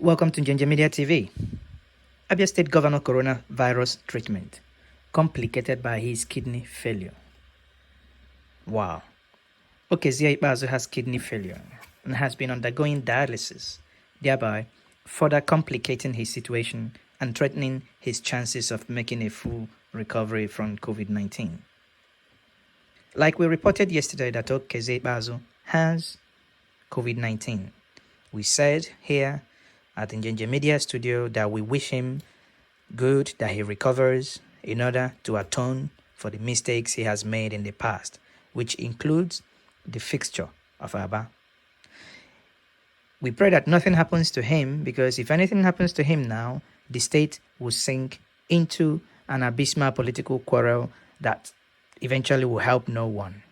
Welcome to Njenje Media TV. Abia State Governor coronavirus treatment complicated by his kidney failure. Wow. Okezie Ikpeazu has kidney failure and has been undergoing dialysis, thereby further complicating his situation and threatening his chances of making a full recovery from COVID-19. Like we reported yesterday that Okezie Ikpeazu has COVID-19. We said here at Njenje Media Studio that we wish him good, that he recovers in order to atone for the mistakes he has made in the past, which includes the fixture of Aba. We pray that nothing happens to him, because if anything happens to him now, the state will sink into an abysmal political quarrel that eventually will help no one.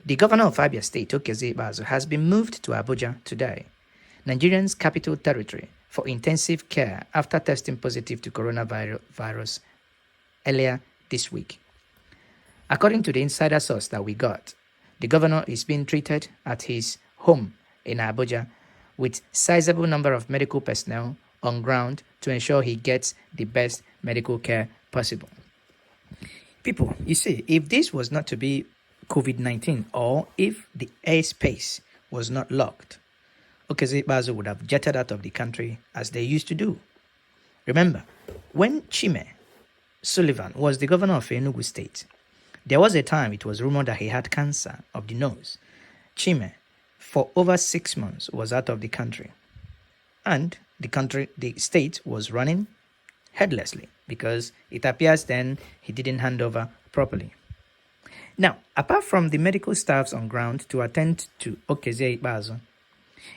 The governor of Abia State, Okezie Ikpeazu, has been moved to Abuja today, Nigerian's capital territory, for intensive care after testing positive to coronavirus earlier this week. According to the insider source that we got, the governor is being treated at his home in Abuja with sizable number of medical personnel on ground to ensure he gets the best medical care possible. People, you see, if this was not to be COVID-19, or if the airspace was not locked, Okezie Ikpeazu would have jetted out of the country as they used to do. Remember, when Chime Sullivan was the governor of Enugu State, there was a time it was rumored that he had cancer of the nose. Chime, for over 6 months, was out of the country. And the state was running headlessly, because it appears then he didn't hand over properly. Now, apart from the medical staffs on ground to attend to Okezie Ikpeazu,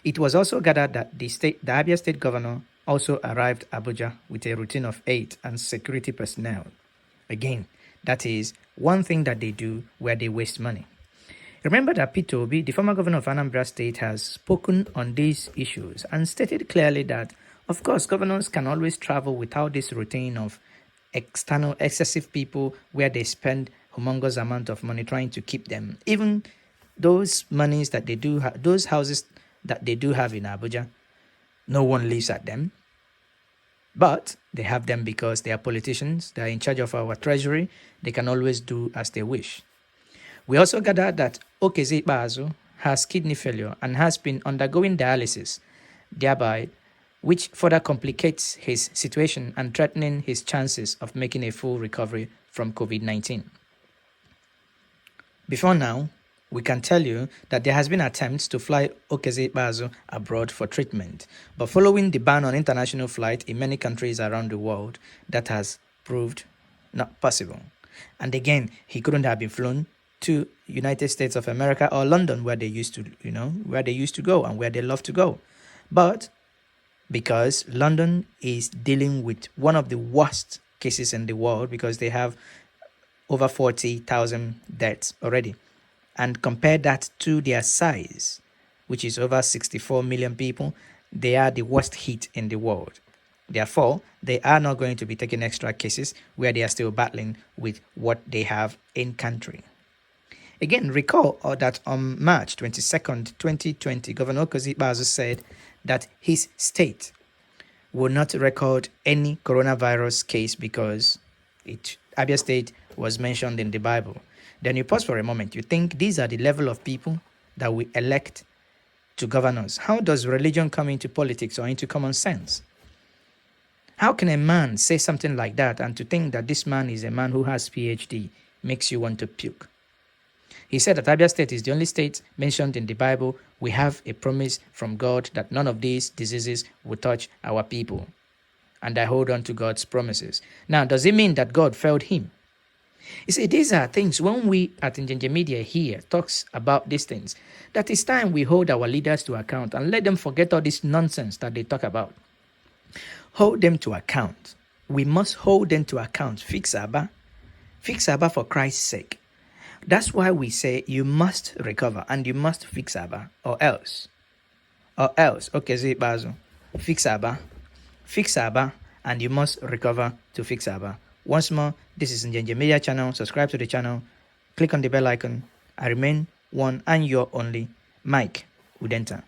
it was also gathered that the Abia State governor also arrived Abuja with a routine of 8 and security personnel. Again, that is one thing that they do where they waste money. Remember that Peter Obi, the former governor of Anambra State, has spoken on these issues and stated clearly that, of course, governors can always travel without this routine of external excessive people where they spend humongous amount of money trying to keep them. Even those monies that they do have, those houses that they do have in Abuja, no one lives at them. But they have them because they are politicians, they are in charge of our treasury, they can always do as they wish. We also gathered that Okezie Ikpeazu has kidney failure and has been undergoing dialysis, thereby which further complicates his situation and threatening his chances of making a full recovery from COVID-19. Before now, we can tell you that there has been attempts to fly Okezie Ikpeazu abroad for treatment, but following the ban on international flight in many countries around the world, that has proved not possible. And again, he couldn't have been flown to United States of America or London, where they used to, where they used to go and where they love to go. But because London is dealing with one of the worst cases in the world, because they have over 40,000 deaths already. And compare that to their size, which is over 64 million people, they are the worst hit in the world. Therefore, they are not going to be taking extra cases where they are still battling with what they have in country. Again, recall that on March 22nd, 2020, Governor Okezie Ikpeazu said that his state will not record any coronavirus case because Abia State was mentioned in the Bible. Then you pause for a moment. You think these are the level of people that we elect to govern us. How does religion come into politics or into common sense? How can a man say something like that, and to think that this man is a man who has PhD makes you want to puke? He said that Abia State is the only state mentioned in the Bible. We have a promise from God that none of these diseases will touch our people. And I hold on to God's promises. Now, does it mean that God failed him? You see, these are things, when we at Njenje Media here talks about these things, that it's time we hold our leaders to account and let them forget all this nonsense that they talk about. Hold them to account. We must hold them to account. Fix Aba for Christ's sake. That's why we say you must recover and you must fix Aba, or else, Okezie Ikpeazu, fix Aba, and you must recover to fix Aba. Once more, this is Njenje Media channel. Subscribe to the channel. Click on the bell icon. I remain one and your only, Mike Udenta.